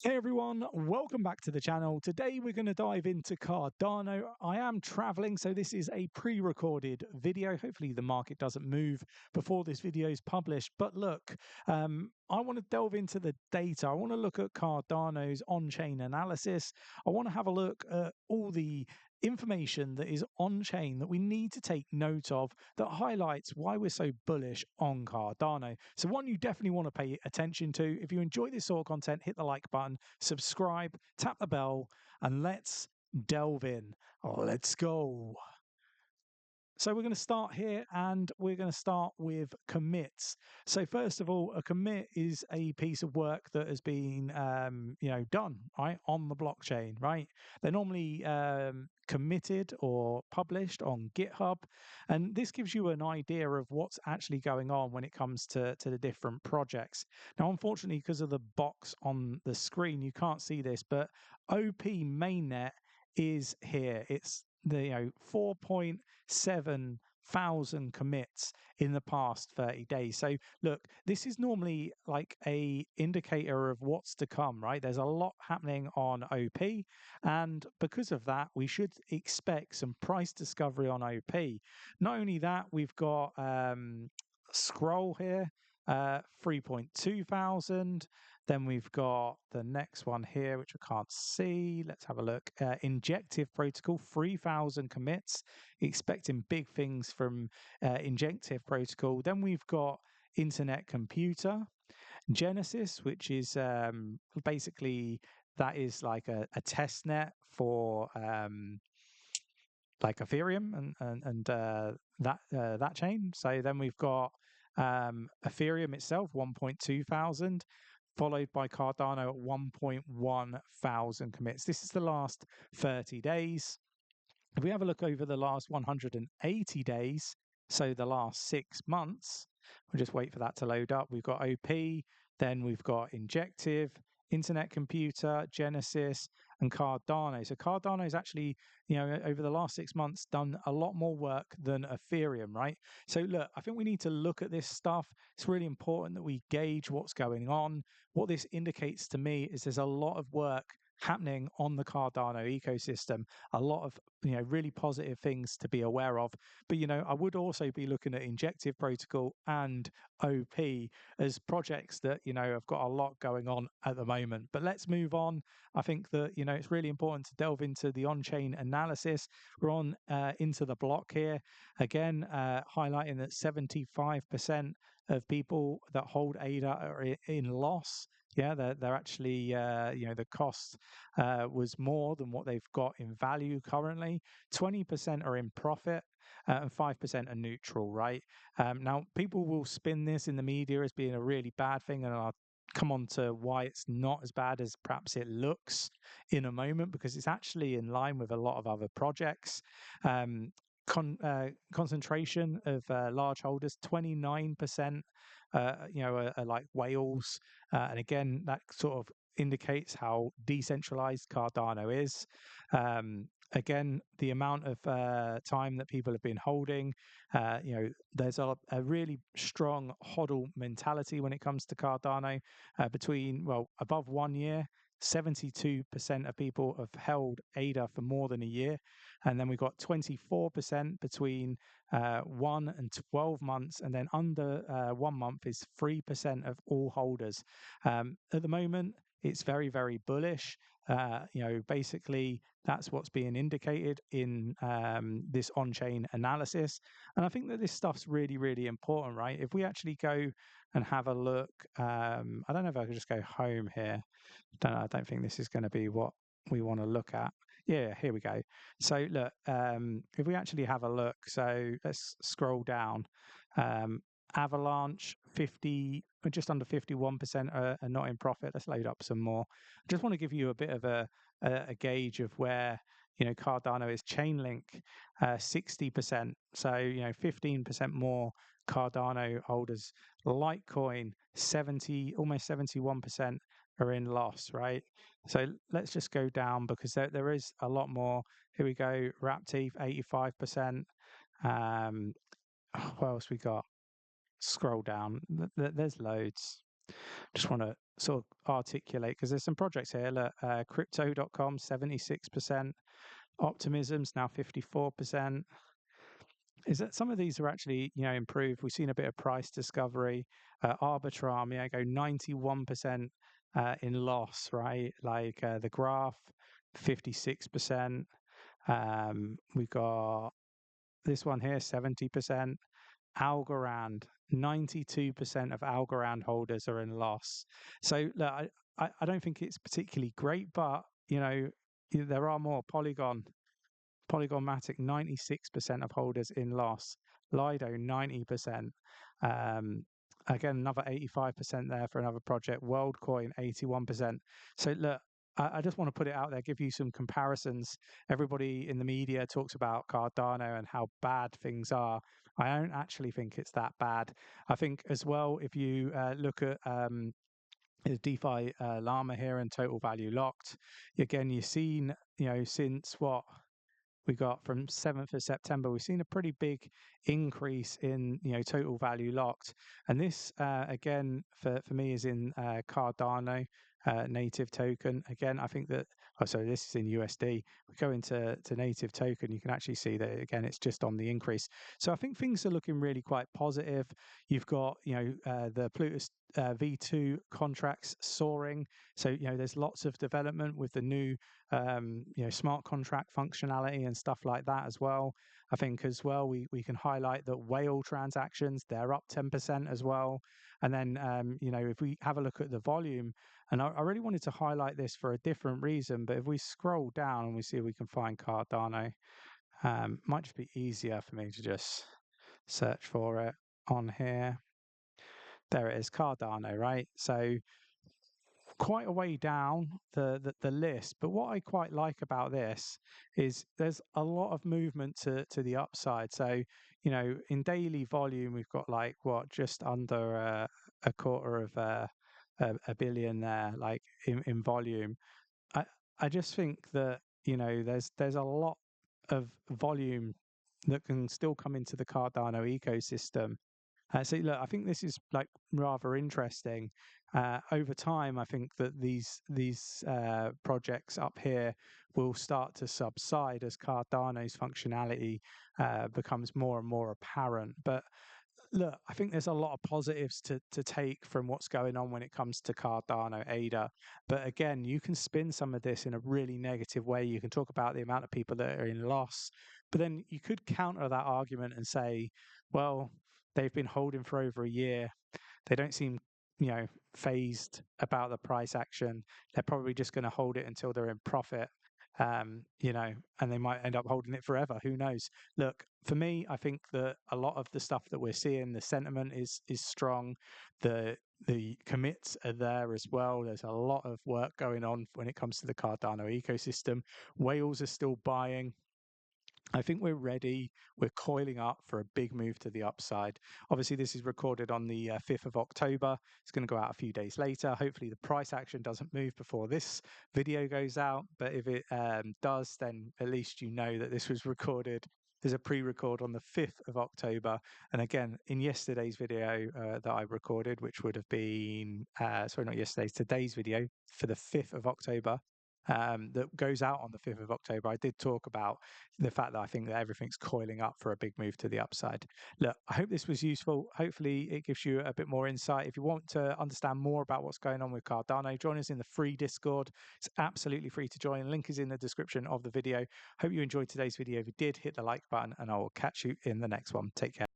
Hey everyone, welcome back to the channel. Today we're going to dive into Cardano. I am traveling, so this is a pre-recorded video. Hopefully the market doesn't move before this video is published. But look, I want to delve into the data. I want to look at Cardano's on-chain analysis. I want to have a look at all the information that is on chain that we need to take note of that highlights why we're so bullish on Cardano. So one you definitely want to pay attention to. If you enjoy this sort of content, hit the like button, subscribe, tap the bell, and let's delve in. Let's go. So we're going to start here and we're going to start with commits. So first of all, a commit is a piece of work that has been, done, right, on the blockchain, right? They're normally committed or published on GitHub. And this gives you an idea of what's actually going on when it comes to the different projects. Now, unfortunately, because of the box on the screen, you can't see this, but OP mainnet is here. It's the 4.7 thousand commits in the past 30 days. So look, this is normally like a indicator of what's to come, right? There's a lot happening on OP, and because of that, we should expect some price discovery on OP. Not only that, we've got scroll here, 3.2 thousand. Then we've got the next one here, which I can't see. Let's have a look. Injective protocol, 3,000 commits, expecting big things from Injective protocol. Then we've got Internet Computer, Genesis, which is basically that is like a test net for like Ethereum and that chain. So then we've got Ethereum itself, 1.2 thousand, followed by Cardano at 1.1 thousand commits. This is the last 30 days. If we have a look over the last 180 days, so the last 6 months, we'll just wait for that to load up. We've got OP, then we've got Injective, Internet Computer, Genesis, and Cardano. So Cardano is actually, over the last 6 months done a lot more work than Ethereum, right? So look, I think we need to look at this stuff. It's really important that we gauge what's going on. What this indicates to me is there's a lot of work happening on the Cardano ecosystem, a lot of really positive things to be aware of. But I would also be looking at Injective protocol and OP as projects that have got a lot going on at the moment. But let's move on. I think that it's really important to delve into the on-chain analysis. We're on into the block here again, highlighting that 75% of people that hold ADA are in loss. Yeah, they're actually, the cost was more than what they've got in value currently. 20% are in profit and 5% are neutral, right? Now, people will spin this in the media as being a really bad thing, and I'll come on to why it's not as bad as perhaps it looks in a moment, because it's actually in line with a lot of other projects. Concentration of large holders, 29%, are like whales. And again, that sort of indicates how decentralized Cardano is. Again, the amount of time that people have been holding, there's a really strong hodl mentality when it comes to Cardano. Above 1 year, 72% of people have held ADA for more than a year. And then we've got 24% between 1 and 12 months. And then under 1 month is 3% of all holders. At the moment, it's very, very bullish. Basically, that's what's being indicated in this on-chain analysis. And I think that this stuff's really, really important, right? If we actually go and have a look, I don't know if I could just go home here. I don't think this is going to be what we want to look at. Yeah, here we go. So look, if we actually have a look, so let's scroll down. Avalanche, 50, just under 51% are not in profit. Let's load up some more. I just want to give you a bit of a gauge of where Cardano is. Chainlink, 60%. So 15% more Cardano holders. Litecoin, almost 71% are in loss, right? So let's just go down because there is a lot more. Here we go. Raptive, 85%. What else we got? Scroll down. There's loads. Just want to sort of articulate because there's some projects here. Look, crypto.com 76%, Optimism's now 54%. Is that some of these are actually, improved? We've seen a bit of price discovery. 𝗕𝗓𝗀𝗃𝗓 go 91% in loss, right? Like the graph, 56%. We've got this one here, 70%. Algorand, 92% of Algorand holders are in loss. So look, I don't think it's particularly great, but there are more. Polygon-matic, 96% of holders in loss. Lido, 90%. Again, another 85% there for another project. WorldCoin, 81%. So look, I just want to put it out there, give you some comparisons. Everybody in the media talks about Cardano and how bad things are. I don't actually think it's that bad. I think as well, if you look at DeFi Llama here and total value locked, again, you've seen, since what we got from 7th of September, we've seen a pretty big increase in total value locked, and this again for me is in Cardano native token. Again, I think that sorry, this is in USD. We go into native token, you can actually see that again it's just on the increase. So I think things are looking really quite positive. You've got the Plutus V2 contracts soaring, so there's lots of development with the new smart contract functionality and stuff like that as well. I think as well we can highlight that whale transactions, they're up 10% as well. And then if we have a look at the volume, and I really wanted to highlight this for a different reason, but if we scroll down and we see if we can find Cardano, might just be easier for me to just search for it on here. There it is, Cardano, right? So quite a way down the list, but what I quite like about this is there's a lot of movement to the upside. So in daily volume we've got like just under a quarter of a billion there, like in volume. I just think that there's a lot of volume that can still come into the Cardano ecosystem. So look, I think this is like rather interesting. Over time, I think that these projects up here will start to subside as Cardano's functionality becomes more and more apparent. But look, I think there's a lot of positives to take from what's going on when it comes to Cardano ADA. But again, you can spin some of this in a really negative way. You can talk about the amount of people that are in loss, but then you could counter that argument and say, well, they've been holding for over a year. They don't seem, phased about the price action. They're probably just going to hold it until they're in profit, and they might end up holding it forever. Who knows? Look, for me, I think that a lot of the stuff that we're seeing, the sentiment is strong. The commits are there as well. There's a lot of work going on when it comes to the Cardano ecosystem. Whales are still buying. I think we're ready. We're coiling up for a big move to the upside. Obviously, this is recorded on the 5th of October. It's going to go out a few days later. Hopefully, the price action doesn't move before this video goes out. But if it does, then at least you know that this was recorded. There's a pre-record on the 5th of October. And again, in yesterday's video that I recorded, which would have been, sorry, not yesterday's, today's video for the 5th of October, that goes out on the 5th of October, I did talk about the fact that I think that everything's coiling up for a big move to the upside. Look, I hope this was useful. Hopefully it gives you a bit more insight. If you want to understand more about what's going on with Cardano, join us in the free Discord. It's absolutely free to join. Link is in the description of the video. Hope you enjoyed today's video. If you did, hit the like button and I will catch you in the next one. Take care.